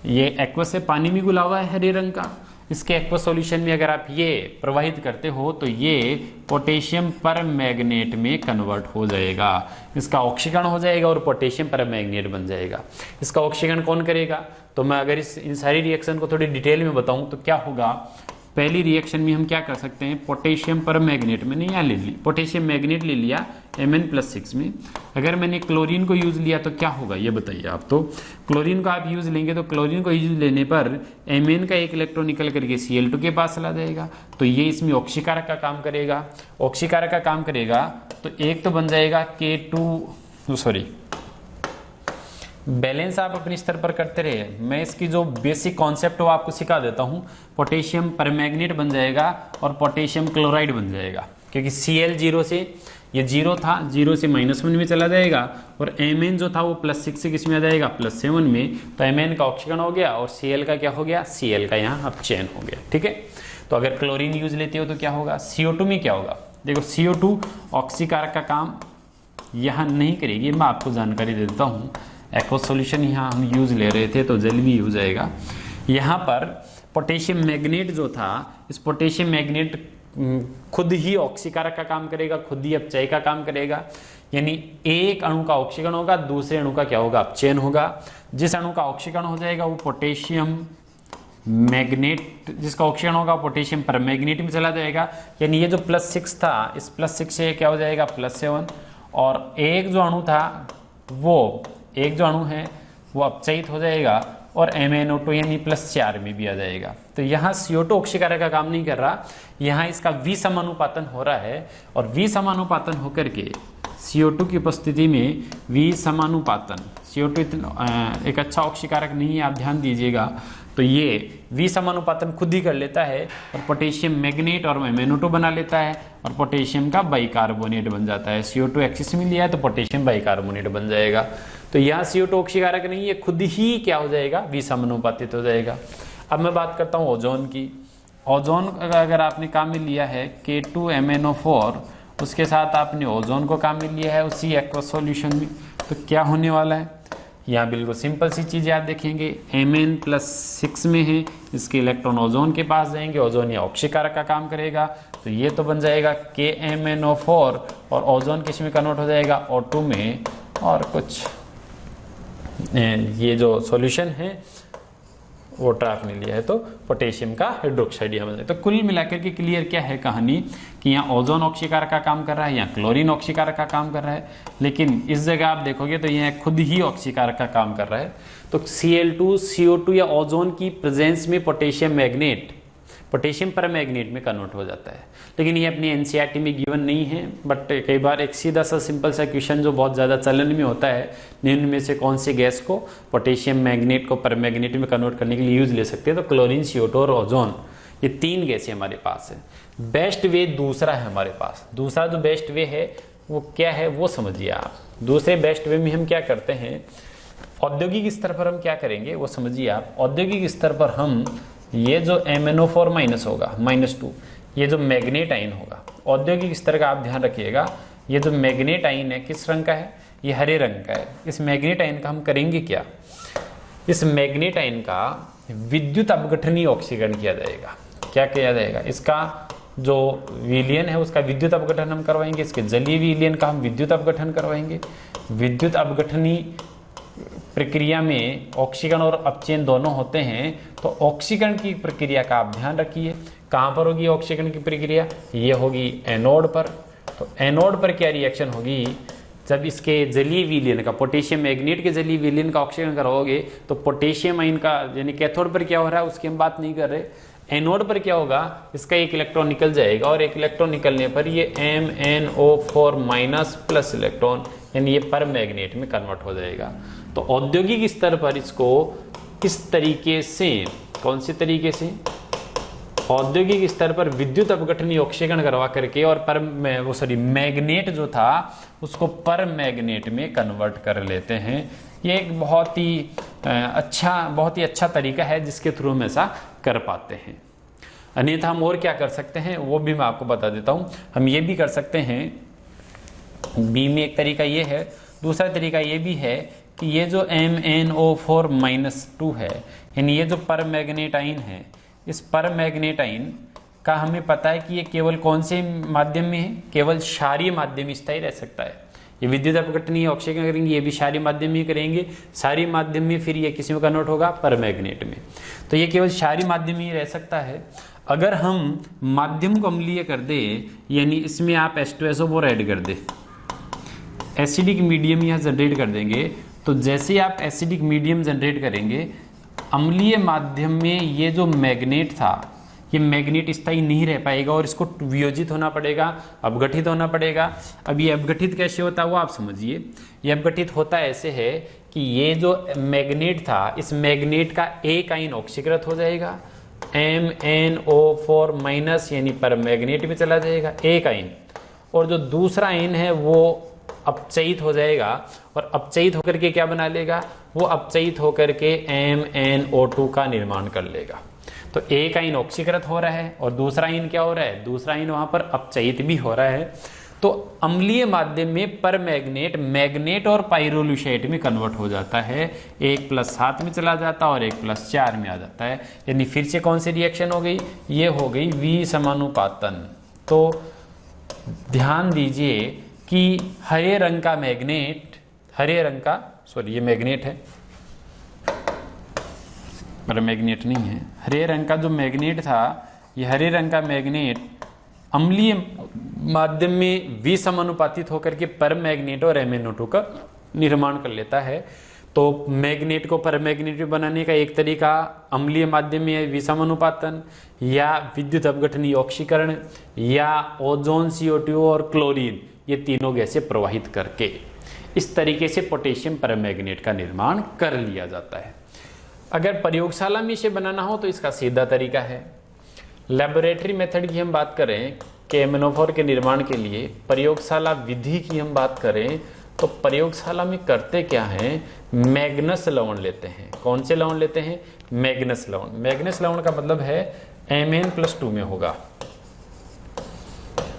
ये एक्वस से पानी में घुला हुआ है हरे रंग का, इसके एक्वस सॉल्यूशन में अगर आप ये प्रवाहित करते हो, तो ये पोटेशियम पर मैग्नेट में कन्वर्ट हो जाएगा, इसका ऑक्सीकरण हो जाएगा और पोटेशियम पर मैग्नेट बन जाएगा। इसका ऑक्सीकरण कौन करेगा, तो मैं अगर इन सारी रिएक्शन को थोड़ी डिटेल में बताऊं तो क्या होगा। पहली रिएक्शन में हम क्या कर सकते हैं, पोटेशियम पर मैग्नेट, मैंने यहाँ ले ली पोटेशियम मैग्नेट ले लिया Mn+6 में, अगर मैंने क्लोरीन को यूज लिया तो क्या होगा ये बताइए आप। तो क्लोरीन को आप यूज लेंगे, तो क्लोरीन को यूज लेने पर Mn का एक इलेक्ट्रॉन निकल करके Cl2 के पास चला जाएगा, तो ये इसमें ऑक्सीकारक का काम करेगा। ऑक्सीकारक का काम करेगा तो एक तो बन जाएगा बैलेंस आप अपने स्तर पर करते रहे, मैं इसकी जो बेसिक कॉन्सेप्ट वो आपको सिखा देता हूँ। पोटेशियम परमैग्नेट बन जाएगा और पोटेशियम क्लोराइड बन जाएगा, क्योंकि Cl 0 से, ये 0 था, 0 से -1 में चला जाएगा, और Mn जो था वो +6 से किस में आ जाएगा, +7 में, तो Mn का ऑक्सीकरण हो गया और Cl का क्या हो गया, Cl का यहाँ अब चयन हो गया। ठीक है, तो अगर क्लोरीन यूज लेते हो तो क्या होगा, CO2 में क्या होगा, देखो CO2 ऑक्सीकारक का काम यहाँ नहीं करेगी, मैं आपको जानकारी दे देता हूँ। एक्वस सॉल्यूशन यहाँ हम यूज ले रहे थे तो जल भी यूज आएगा। यहाँ पर पोटेशियम मैग्नेट जो था, इस पोटेशियम मैग्नेट खुद ही ऑक्सीकारक का काम करेगा, खुद ही अपचय का काम करेगा, यानी एक अणु का ऑक्सीकरण होगा, दूसरे अणु का क्या होगा, अपचयन होगा। जिस अणु का ऑक्सीकरण हो जाएगा वो पोटेशियम मैग्नेट, जिसका ऑक्सीकरण होगा पोटेशियम परमैग्नेट में चला जाएगा, यानी ये जो +6 था, इस +6 से क्या हो जाएगा, +7, और एक जो अणु था वो, एक जो अणु है वो अपचयित हो जाएगा और MnO2 यानी +4 में भी आ जाएगा। तो यहाँ CO2 ऑक्सीकारक का काम नहीं कर रहा, यहाँ इसका विसमानुपातन हो रहा है, और विसमानुपातन होकर के CO2 की उपस्थिति में विसमानुपातन, CO2 एक अच्छा ऑक्सीकारक नहीं है, आप ध्यान दीजिएगा, तो ये विसमानुपातन खुद ही कर लेता है और पोटेशियम मैग्नेट और MnO2 बना लेता है, और पोटेशियम का बाइकार्बोनेट बन जाता है। CO2 एक्सिस में लिया है तो पोटेशियम बाइकार्बोनेट बन जाएगा। तो यहाँ CO2 ऑक्सीकारक नहीं है, खुद ही क्या हो जाएगा, विसमानुपातित हो जाएगा। अब मैं बात करता हूँ ओजोन की। ओजोन अगर आपने काम में लिया है K2MnO4, उसके साथ आपने ओजोन को काम में लिया है उसी एक्वस सॉल्यूशन में, तो क्या होने वाला है, यहाँ बिल्कुल सिंपल सी चीज़ें आप देखेंगे, Mn+6 में है, इसके इलेक्ट्रॉन ओजोन के पास जाएंगे, ओजोन या ऑक्सीकारक का काम करेगा, तो ये तो बन जाएगा KMnO4, और ओजोन किस में कन्वर्ट हो जाएगा, O2 में, और कुछ ये जो सॉल्यूशन है वो ट्राफ में लिया है तो पोटेशियम का हाइड्रोक्साइड यहाँ बन जाए। तो कुल मिलाकर के क्लियर क्या है कहानी, कि यहाँ ओजोन ऑक्सीकारक का काम कर रहा है, यहाँ क्लोरीन ऑक्सीकारक का काम कर रहा है, लेकिन इस जगह आप देखोगे तो यहाँ खुद ही ऑक्सीकारक का काम कर रहा है। तो Cl2, CO2 या ओजोन की प्रेजेंस में पोटेशियम मैग्नेट पोटेशियम परमैग्नेट में कन्वर्ट हो जाता है। लेकिन ये अपनी एनसीईआरटी में गिवन नहीं है, बट कई बार एक सीधा सा सिंपल सा क्वेश्चन जो बहुत ज़्यादा चलन में होता है, निम्न में से कौन सी गैस को पोटेशियम मैग्नेट को परमैग्नेट में कन्वर्ट करने के लिए यूज ले सकते हैं, तो क्लोरीन, CO2 और ओजोन, ये 3 गैसें हमारे पास है। बेस्ट वे दूसरा है हमारे पास। दूसरा जो बेस्ट वे है वो क्या है वो समझिए आप। दूसरे बेस्ट वे में हम क्या करते हैं, औद्योगिक स्तर पर हम क्या करेंगे वो समझिए आप। औद्योगिक स्तर पर हम ये जो MnO4 माइनस होगा -2, ये जो मैग्नेट आयन होगा, औद्योगिक स्तर का आप ध्यान रखिएगा, ये जो मैग्नेट आयन है किस रंग का है, ये हरे रंग का है। इस मैग्नेट आयन का हम करेंगे क्या, इस मैग्नेट आयन का विद्युत अपघटनीय ऑक्सीकरण किया जाएगा। क्या किया जाएगा, इसका जो विलयन है उसका विद्युत अपघटन हम करवाएंगे, इसके जलीय विलयन का हम विद्युत अपघटन करवाएंगे। विद्युत अपघटनीय प्रक्रिया में ऑक्सीकरण और अपचयन दोनों होते हैं, तो ऑक्सीकरण की प्रक्रिया का आप ध्यान रखिए। कहाँ पर होगी ऑक्सीकरण की प्रक्रिया, ये होगी एनोड पर। तो एनोड पर क्या रिएक्शन होगी, जब इसके जलीय विलयन का, पोटेशियम मैग्नेट के जलीय विलयन का ऑक्सीकरण कराओगे तो पोटेशियम आयन का यानी कैथोड पर क्या हो रहा है उसकी हम बात नहीं कर रहे। एनोड पर क्या होगा, इसका एक इलेक्ट्रॉन निकल जाएगा और एक इलेक्ट्रॉन निकलने पर ये MnO4 माइनस प्लस इलेक्ट्रॉन यानी ये परमैग्नेट में कन्वर्ट हो जाएगा। तो औद्योगिक स्तर पर इसको इस तरीके से, कौन सी तरीके से, औद्योगिक स्तर पर विद्युत अपघटनीय ऑक्सीकरण करवा करके और मैग्नेट जो था उसको परमैग्नेट में कन्वर्ट कर लेते हैं। ये एक बहुत ही अच्छा तरीका है जिसके थ्रू हम ऐसा कर पाते हैं। अन्यथा हम और क्या कर सकते हैं वो भी मैं आपको बता देता हूं। हम ये भी कर सकते हैं, बी में एक तरीका ये है, दूसरा तरीका ये भी है कि ये जो MnO4 -2 है, यानी ये जो परमैग्नेट आयन है, इस परमैग्नेट आयन का हमें पता है कि ये केवल कौन से माध्यम में है, केवल क्षारीय माध्यम में स्थायी रह सकता है। ये विद्युत अपघटनीय ऑक्सीकरण करेंगे, ये भी क्षारीय माध्यम में करेंगे, क्षारीय माध्यम में फिर ये किसी में कन्वर्ट होगा, परमैग्नेट में। तो ये केवल क्षारीय माध्यम में रह सकता है। अगर हम माध्यम को अम्लीय कर दे, यानी इसमें आप H2SO4 ऐड कर दे, एसिडिक मीडियम यहाँ जनरेट कर देंगे, तो जैसे ही आप एसिडिक मीडियम जनरेट करेंगे, अम्लीय माध्यम में ये जो मैग्नेट था, ये मैग्नेट स्थायी नहीं रह पाएगा और इसको वियोजित होना पड़ेगा, अपघटित होना पड़ेगा। अब ये अपघटित कैसे होता है वो आप समझिए। ये अपघटित होता ऐसे है कि ये जो मैग्नेट था, इस मैग्नेट का एक आयन ऑक्सीकृत हो जाएगा, MnO4 माइनस यानी परमैग्नेट में चला जाएगा एक आयन, और जो दूसरा आयन है वो अपचयित हो जाएगा, और अपचयित होकर के क्या बना लेगा, वो अपचयित होकर के MnO2 का निर्माण कर लेगा। तो एक आयन ऑक्सीकृत हो रहा है और दूसरा आयन क्या हो रहा है, दूसरा आयन वहां पर अपचयित भी हो रहा है। तो अम्लीय माध्यम में परमैग्नेट मैग्नेट और पाइरोलुसाइट में कन्वर्ट हो जाता है, 1+7 में चला जाता है और 1+4 में आ जाता है। यानी फिर से कौन सी रिएक्शन हो गई, ये हो गई विसमानुपातन। तो ध्यान दीजिए कि हरे रंग का मैग्नेट, ये मैग्नेट है, परमैग्नेट नहीं है, हरे रंग का जो मैग्नेट था, ये हरे रंग का मैग्नेट अम्लीय माध्यम में विसमानुपातित होकर के परमैग्नेट और MnO2 का निर्माण कर लेता है। तो मैग्नेट को परमैग्नेट बनाने का एक तरीका अम्लीय माध्यम में विसमानुपातन या विद्युत अपघटनीय ऑक्सीकरण या ओजोन, CO2 और क्लोरीन, ये तीनों गैसें प्रवाहित करके इस तरीके से पोटेशियम परमैग्नेट का निर्माण कर लिया जाता है। अगर प्रयोगशाला में इसे बनाना हो तो इसका सीधा तरीका है। लेबोरेटरी मेथड की हम बात करें कि MnO4 के निर्माण के लिए प्रयोगशाला विधि की हम बात करें तो प्रयोगशाला में करते क्या हैं, मैग्नस लवण लेते हैं। कौन से लवण लेते हैं, मैग्नस लवण। मैग्नस लवण का मतलब है Mn+2 में होगा।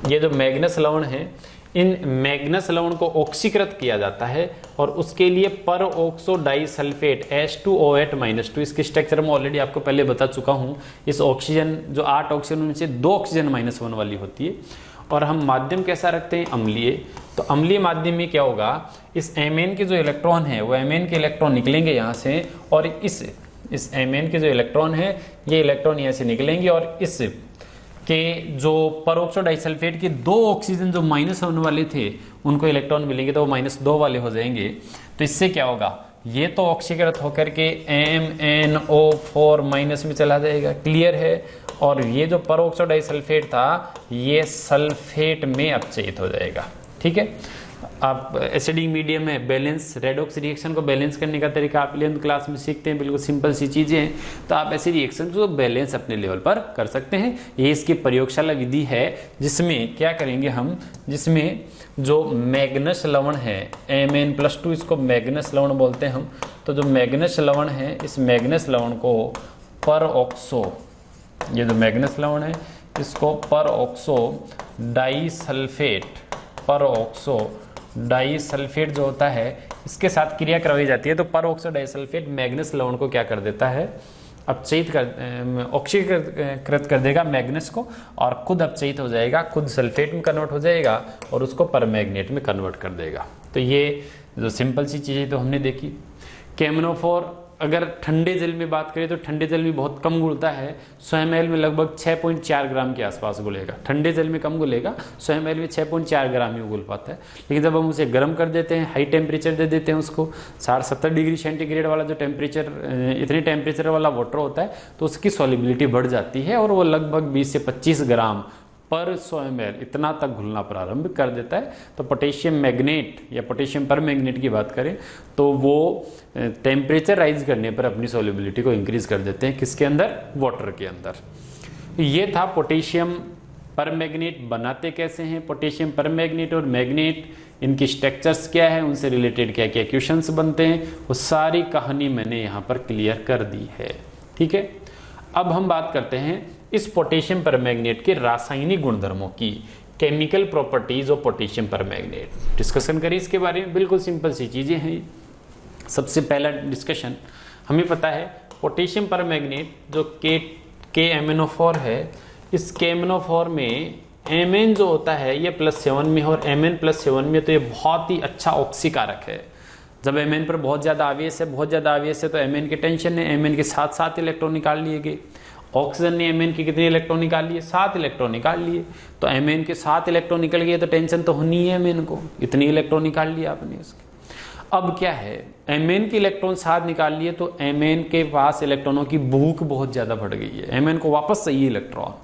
ये जो मैग्नस लवण है, इन मैग्नस लवण को ऑक्सीकृत किया जाता है और उसके लिए पर ऑक्सो डाइसल्फेट H2O8-2, इसके स्ट्रक्चर में ऑलरेडी आपको पहले बता चुका हूं। इस ऑक्सीजन जो 8 ऑक्सीजन में से 2 ऑक्सीजन -1 वाली होती है, और हम माध्यम कैसा रखते हैं, अम्लीय। तो अम्लीय माध्यम में क्या होगा, इस Mn के जो इलेक्ट्रॉन है वो Mn के इलेक्ट्रॉन निकलेंगे यहाँ से, और इस Mn के जो इलेक्ट्रॉन है ये इलेक्ट्रॉन यहाँ से निकलेंगे, और इस के जो परऑक्सो डाइसल्फेट के 2 ऑक्सीजन जो -1 वाले थे उनको इलेक्ट्रॉन मिलेंगे तो वो -2 वाले हो जाएंगे। तो इससे क्या होगा, ये तो ऑक्सीकृत होकर के MnO4- में चला जाएगा, क्लियर है। और ये जो परऑक्सो डाइसल्फेट था ये सल्फेट में अपचयित हो जाएगा। ठीक है, आप एसिडिक मीडियम में बैलेंस रेडॉक्स रिएक्शन को बैलेंस करने का तरीका आप 11th क्लास में सीखते हैं, बिल्कुल सिंपल सी चीजें हैं। तो आप ऐसी रिएक्शन को बैलेंस अपने लेवल पर कर सकते हैं। ये इसकी प्रयोगशाला विधि है जिसमें क्या करेंगे हम, जिसमें जो मैग्नस लवण है Mn+2, इसको मैग्नस लवण बोलते हैं हम। तो जो मैग्नस लवण है इस मैग्नस लवण को परऑक्सो, ये जो मैग्नस लवण है इसको परऑक्सो डाइसल्फेट, परऑक्सो डाइसल्फेट जो होता है इसके साथ क्रिया करवाई जाती है। तो परऑक्सो डाइसल्फेट मैग्नस लवण को क्या कर देता है, अपचयित कर, ऑक्सीकृत कर देगा मैग्नस को, और खुद अपचयित हो जाएगा, खुद सल्फेट में कन्वर्ट हो जाएगा और उसको परमैग्नेट में कन्वर्ट कर देगा। तो ये जो सिंपल सी चीज़ें तो हमने देखी। केमनोफोर अगर ठंडे जल में बात करें तो ठंडे जल में बहुत कम घुलता है, 100 ml में लगभग 6.4 ग्राम के आसपास घुलेगा। ठंडे जल में कम घुलेगा, 100 ml में 6.4 ग्राम ही घुल पाता है। लेकिन जब हम उसे गर्म कर देते हैं, हाई टेम्परेचर दे देते हैं उसको, 60-70 डिग्री सेंटीग्रेड वाला जो टेम्परेचर, इतने टेम्परेचर वाला वाटर होता है, तो उसकी सॉल्युबिलिटी बढ़ जाती है और वो लगभग 20 से 25 ग्राम पर 100 ml इतना तक घुलना प्रारंभ कर देता है। तो पोटेशियम मैग्नेट या पोटेशियम परमैग्नेट की बात करें तो वो टेम्परेचर राइज करने पर अपनी सॉल्युबिलिटी को इंक्रीज कर देते हैं, किसके अंदर, वाटर के अंदर। ये था पोटेशियम परमैग्नेट बनाते कैसे हैं, पोटेशियम परमैग्नेट और मैग्नेट, इनकी स्ट्रक्चर्स क्या है, उनसे रिलेटेड क्या क्या क्वेश्चंस बनते हैं, वो सारी कहानी मैंने यहाँ पर क्लियर कर दी है। ठीक है, अब हम बात करते हैं इस पोटेशियम परमैग्नेट के रासायनिक गुणधर्मों की, chemical properties of potassium परमैग्नेट। Discussion करें इसके बारे में, बिल्कुल सिंपल सी चीजें हैं। सबसे पहला डिस्कशन, हमें पता है पोटेशियम परमैग्नेट जो KMnO4 है, इस KMnO4 में Mn जो होता है ये +7 में और Mn+7 में, तो ये बहुत ही अच्छा ऑक्सीकारक है। जब Mn पर बहुत ज़्यादा आवेश है, बहुत ज़्यादा आवेश है, तो Mn के टेंशन ने Mn के 7 इलेक्ट्रॉन निकाल लिए गए। ऑक्सीजन ने Mn के कितने इलेक्ट्रॉन निकाल लिए, 7 इलेक्ट्रॉन निकाल लिए। तो Mn के 7 इलेक्ट्रॉन निकल गए तो टेंशन तो होनी है Mn को, इतने इलेक्ट्रॉन निकाल लिए आपने उसके। अब क्या है, Mn के इलेक्ट्रॉन 7 निकाल लिए तो Mn के पास इलेक्ट्रॉनों की भूख बहुत ज़्यादा बढ़ गई है, Mn को वापस चाहिए इलेक्ट्रॉन।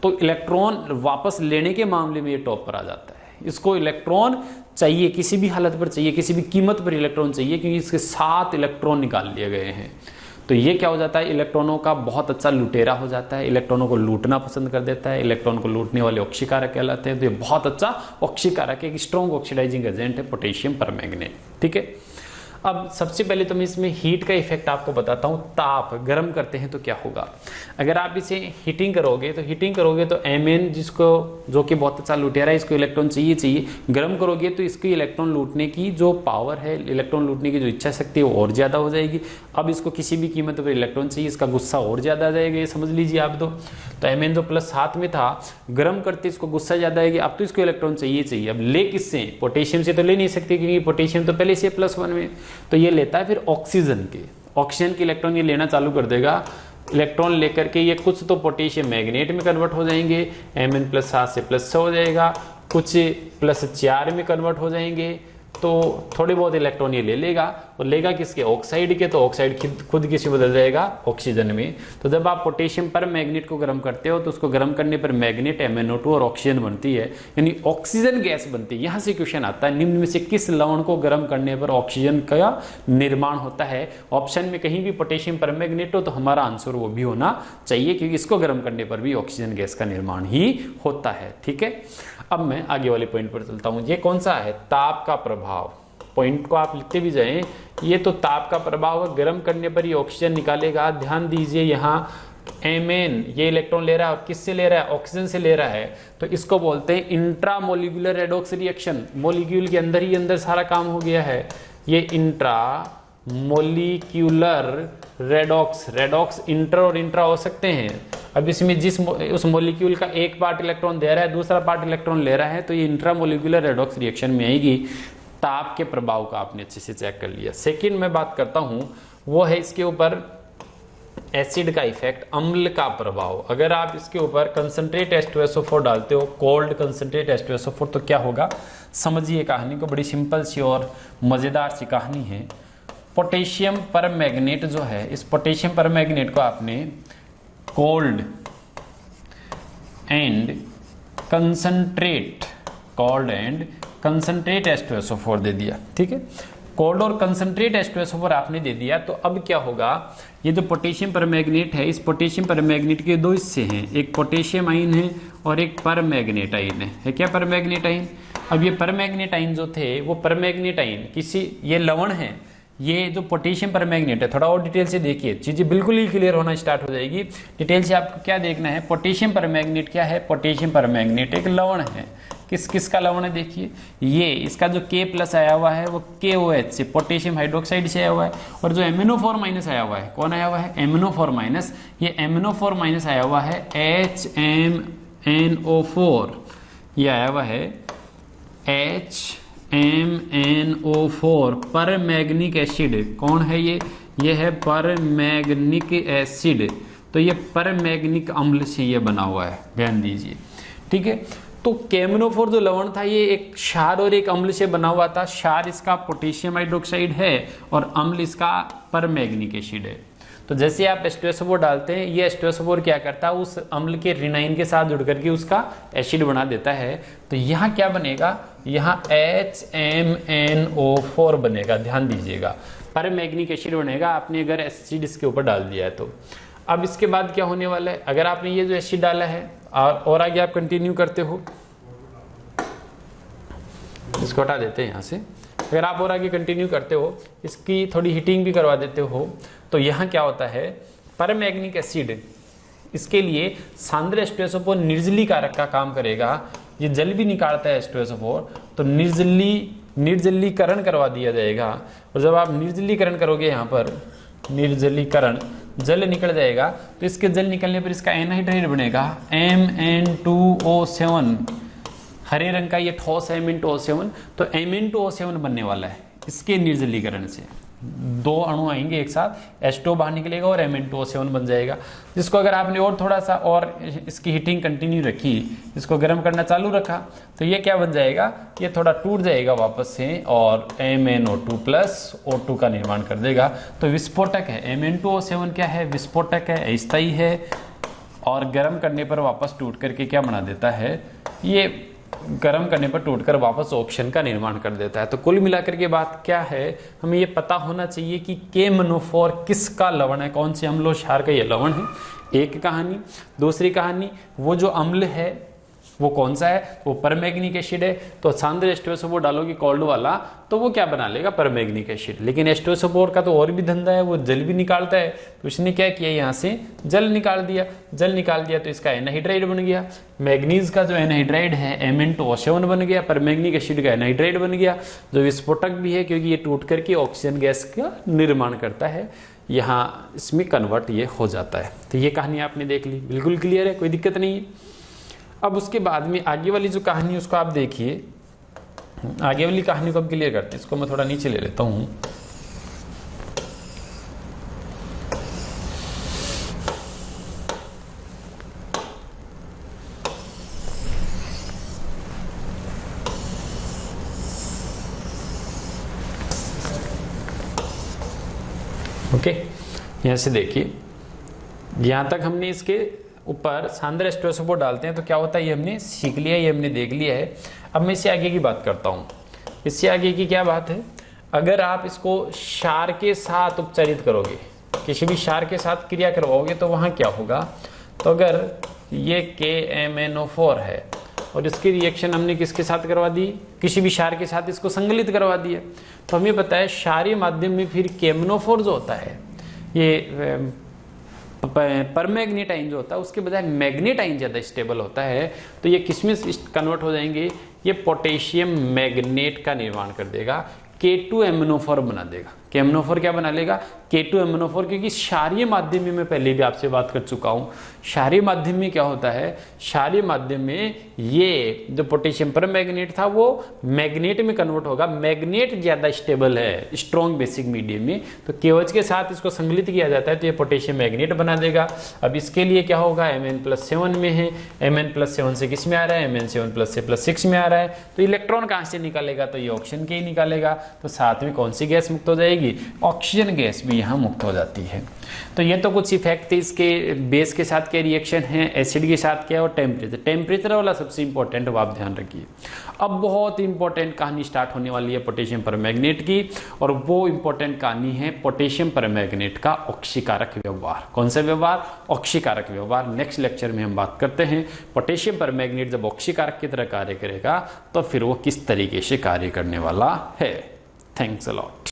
तो इलेक्ट्रॉन वापस लेने के मामले में ये टॉप पर आ जाता है। इसको इलेक्ट्रॉन चाहिए, किसी भी हालत पर चाहिए, किसी भी कीमत पर इलेक्ट्रॉन चाहिए, क्योंकि इसके 7 इलेक्ट्रॉन निकाल लिए गए हैं। तो ये क्या हो जाता है, इलेक्ट्रॉनों का बहुत अच्छा लुटेरा हो जाता है, इलेक्ट्रॉनों को लूटना पसंद कर देता है। इलेक्ट्रॉन को लूटने वाले ऑक्सीकारक कहलाते हैं। तो ये बहुत अच्छा ऑक्सीकारक, एक स्ट्रॉन्ग ऑक्सीडाइजिंग एजेंट है पोटेशियम परमैंगनेट। ठीक है, अब सबसे पहले तो मैं इसमें हीट का इफेक्ट आपको बताता हूँ। ताप गर्म करते हैं तो क्या होगा, अगर आप इसे हीटिंग करोगे तो Mn जिसको, जो कि बहुत अच्छा लुटेरा है, इसको इलेक्ट्रॉन चाहिए, गर्म करोगे तो इसकी इलेक्ट्रॉन लूटने की जो पावर है, इलेक्ट्रॉन लूटने की जो इच्छा शक्ति है वो और ज़्यादा हो जाएगी। अब इसको किसी भी कीमत पर इलेक्ट्रॉन चाहिए, इसका गुस्सा और ज़्यादा आ जाएगा, ये समझ लीजिए आप। तो Mn जो +7 में था, गर्म करते इसको गुस्सा ज़्यादा आएगी। अब तो इसको इलेक्ट्रॉन चाहिए। अब ले किससे, पोटेशियम से तो ले नहीं सकते, क्योंकि पोटेशियम तो पहले से +1 में, तो ये लेता है फिर ऑक्सीजन के इलेक्ट्रॉन ये लेना चालू कर देगा। इलेक्ट्रॉन लेकर के ये कुछ तो पोटेशियम मैग्नेट में कन्वर्ट हो जाएंगे, Mn+7 से +6 हो जाएगा, कुछ +4 में कन्वर्ट हो जाएंगे। तो थोड़े बहुत इलेक्ट्रॉन ये ले लेगा, और लेगा किसके, ऑक्साइड के। तो ऑक्साइड खुद किसी बदल जाएगा, ऑक्सीजन में। तो जब आप पोटेशियम पर मैग्नेट को गर्म करते हो तो उसको गर्म करने पर मैग्नेट MnO2 और ऑक्सीजन बनती है, यानी ऑक्सीजन गैस बनती है। यहाँ से क्वेश्चन आता है, निम्न में से किस लवण को गर्म करने पर ऑक्सीजन का निर्माण होता है। ऑप्शन में कहीं भी पोटेशियम पर मैग्नेट हो तो हमारा आंसर वो भी होना चाहिए, क्योंकि इसको गर्म करने पर भी ऑक्सीजन गैस का निर्माण ही होता है। ठीक है, अब मैं आगे वाले पॉइंट पर चलता हूँ। ये कौन सा है, ताप का प्रभाव। पॉइंट को आप लिखते भी जाएं, ये तो ताप का प्रभाव है, गर्म करने पर ये ऑक्सीजन निकालेगा। ध्यान दीजिए, यहाँ Mn ये इलेक्ट्रॉन ले रहा है, और किससे ले रहा है, ऑक्सीजन से ले रहा है। तो इसको बोलते हैं इंट्रामोलिकुलर रेडॉक्स रिएक्शन। मोलिक्यूल के अंदर ही अंदर सारा काम हो गया है। ये इंट्रामोलिक्यूलर रेडॉक्स इंटर और इंट्रा हो सकते हैं। अब इसमें उस मॉलिक्यूल का एक पार्ट इलेक्ट्रॉन दे रहा है, दूसरा पार्ट इलेक्ट्रॉन ले रहा है, तो ये इंट्रामोलिकुलर रेडॉक्स रिएक्शन में आएगी। ताप के प्रभाव का आपने अच्छे से चेक कर लिया। सेकंड मैं बात करता हूं, वो है इसके ऊपर एसिड का इफेक्ट, अम्ल का प्रभाव। अगर आप इसके ऊपर कंसंट्रेट H2SO4 डालते हो, कोल्ड कंसंट्रेट H2SO4, तो क्या होगा, समझिए कहानी को। बड़ी सिंपल सी और मजेदार सी कहानी है। पोटेशियम परमैंगनेट जो है, इस पोटेशियम परमैंगनेट को आपने cold and concentrate, cold and concentrate H2SO4 दे दिया, ठीक है। कोल्ड और कंसंट्रेट H2SO4 आपने दे दिया, तो अब क्या होगा, ये जो पोटेशियम परमैंगनेट है, इस पोटेशियम परमैंगनेट के दो हिस्से हैं, एक पोटेशियम आयन है और एक परमैंगनेट आयन है क्या परमैंगनेट आयन। अब ये परमैंगनेट आयन जो थे वो परमैंगनेट आयन किसी, ये लवण है, ये जो पोटेशियम परमैंगनेट है, थोड़ा और डिटेल से देखिए, चीज़ें बिल्कुल ही क्लियर होना स्टार्ट हो जाएगी। डिटेल से आपको क्या देखना है, पोटेशियम परमैंगनेट क्या है, पोटेशियम परमैंगनेट एक लवण है, किस किस का लवण है, देखिए ये इसका जो K+ आया हुआ है वो KOH से, पोटेशियम हाइड्रोक्साइड से आया हुआ है, और जो MnO4- आया हुआ है, कौन आया हुआ है, MnO4-, ये MnO4- आया हुआ है HMnO4, ये आया हुआ है HMnO4, परमैंगनिक एसिड, कौन है ये है परमैंगनिक एसिड, तो ये परमैंगनिक अम्ल से ये बना हुआ है, ध्यान दीजिए, ठीक है। तो KMnO4 जो लवण था ये एक क्षार और एक अम्ल से बना हुआ था, क्षार इसका पोटेशियम हाइड्रोक्साइड है और अम्ल इसका परमैंगनिक एसिड है। तो जैसे आप H2SO4 डालते हैं, ये H2SO4 क्या करता है, उस अम्ल के ऋणायन के साथ जुड़ करके उसका एसिड बना देता है। तो यहाँ क्या बनेगा, यहाँ HMnO4 बनेगा, ध्यान दीजिएगा, परमैंगनिक एसिड बनेगा, आपने अगर एसिड इसके ऊपर डाल दिया है तो। अब इसके बाद क्या होने वाला है, अगर आपने ये जो एसिड डाला है और आगे आप कंटिन्यू करते हो, इसको हटा देते हैं यहाँ से, अगर आप और आगे कंटिन्यू करते हो, इसकी थोड़ी हीटिंग भी करवा देते हो, तो यहाँ क्या होता है, परमैंगनिक एसिड, इसके लिए सांद्र H2SO4 निर्जलीकारक का काम करेगा, ये जल भी निकालता है H2SO4, तो निर्जलीकरण करवा दिया जाएगा। और जब आप निर्जलीकरण करोगे, यहाँ पर निर्जलीकरण, जल निकल जाएगा, तो इसके जल निकलने पर इसका एनहाइड्राइड बनेगा Mn2O7, हरे रंग का ये ठोस है Mn2O7, तो Mn2O7 बनने वाला है इसके निर्जलीकरण से, दो अणु आएंगे एक साथ, H2 बाहर निकलेगा और Mn2O7 बन जाएगा, जिसको अगर आपने और थोड़ा सा और इसकी हीटिंग कंटिन्यू रखी, इसको गर्म करना चालू रखा, तो ये क्या बन जाएगा, ये थोड़ा टूट जाएगा वापस से और MnO2 O2 का निर्माण कर देगा। तो विस्फोटक है, Mn2O7 क्या है, विस्फोटक है, अस्थायी है, और गर्म करने पर वापस टूट करके क्या बना देता है, ये गर्म करने पर टूटकर वापस ऑक्सीजन का निर्माण कर देता है। तो कुल मिलाकर के बात क्या है, हमें ये पता होना चाहिए कि KMnO4 किसका लवण है, कौन से अम्ल क्षार का ये लवण है, एक कहानी। दूसरी कहानी, वो जो अम्ल है वो कौन सा है, वो परमैंगनिक एसिड है, तो सांद्र H2SO4 डालोगे कोल्ड वाला, तो वो क्या बना लेगा, परमैंगनिक एसिड। लेकिन H2SO4 का तो और भी धंधा है, वो जल भी निकालता है, तो इसने क्या किया, यहाँ से जल निकाल दिया, तो इसका एनहाइड्राइड बन गया, मैग्नीज का जो एनहाइड्राइड है Mn2O7 बन गया, परमैंगनिक एसिड का एनहाइड्राइड बन गया, जो विस्फोटक भी है क्योंकि ये टूट करके ऑक्सीजन गैस का निर्माण करता है, यहाँ इसमें कन्वर्ट ये हो जाता है। तो ये कहानी आपने देख ली, बिल्कुल क्लियर है, कोई दिक्कत नहीं है। अब उसके बाद में आगे वाली जो कहानी उसको आप देखिए, आगे वाली कहानी को हम क्लियर करते हैं। इसको मैं थोड़ा नीचे ले लेता हूँ। ओके, यहाँ से देखिए, यहाँ तक हमने इसके ऊपर सांद्र H2SO4 डालते हैं तो क्या होता है, ये हमने सीख लिया, ये हमने देख लिया है। अब मैं इससे आगे की बात करता हूँ। इससे आगे की क्या बात है, अगर आप इसको क्षार के साथ उपचारित करोगे, किसी भी क्षार के साथ क्रिया करवाओगे, तो वहाँ क्या होगा, तो अगर ये KMnO4 है और इसकी रिएक्शन हमने किसके साथ करवा दी, किसी भी क्षार के साथ इसको संगलित करवा दिया, तो हमें पता है क्षारीय माध्यम में फिर KMnO4 जो होता है, ये परमैंगनेट आयन जो होता है उसके बजाय मैग्नेट आयन ज़्यादा स्टेबल होता है, तो ये किसमें कन्वर्ट हो जाएंगे, ये पोटेशियम मैग्नेट का निर्माण कर देगा, K2MnO4 बना देगा। KMnO4 क्या बना लेगा, K2MnO4, क्योंकि क्षारीय माध्यम में मैं पहले भी आपसे बात कर चुका हूँ। क्षारीय माध्यम में क्या होता है, क्षारीय माध्यम में ये जो पोटेशियम परमैंगनेट था वो मैग्नेट में कन्वर्ट होगा, मैग्नेट ज़्यादा स्टेबल है स्ट्रॉन्ग बेसिक मीडियम में, तो KOH के साथ इसको संगलित किया जाता है, तो ये पोटेशियम मैग्नेट बना देगा। अब इसके लिए क्या होगा, Mn+7 में है, Mn+7 से किस में आ रहा है, Mn7+ से +6 में आ रहा है, तो इलेक्ट्रॉन कहाँ से निकालेगा, तो ये ऑक्सीजन के ही निकालेगा, तो साथ में कौन सी गैस मुक्त हो जाएगी, जाएगी, ऑक्सीजन गैस भी यहाँ मुक्त हो जाती है। तो ये तो कुछ इफेक्ट थे इसके। बेस के साथ क्या रिएक्शन है, एसिड के साथ क्या, और टेम्परेचर वाला सबसे इंपॉर्टेंट वो आप ध्यान रखिए। अब बहुत इंपॉर्टेंट कहानी स्टार्ट होने वाली है पोटेशियम परमैंगनेट की, और वो इंपॉर्टेंट कहानी है पोटेशियम परमैंगनेट का ऑक्सीकारक व्यवहार। कौन सा व्यवहार? ऑक्सीकारक व्यवहार। नेक्स्ट लेक्चर में हम बात करते हैं पोटेशियम परमैंगनेट जब ऑक्सीकारक की तरह कार्य करेगा तो फिर वो किस तरीके से कार्य करने वाला है। Thanks a lot.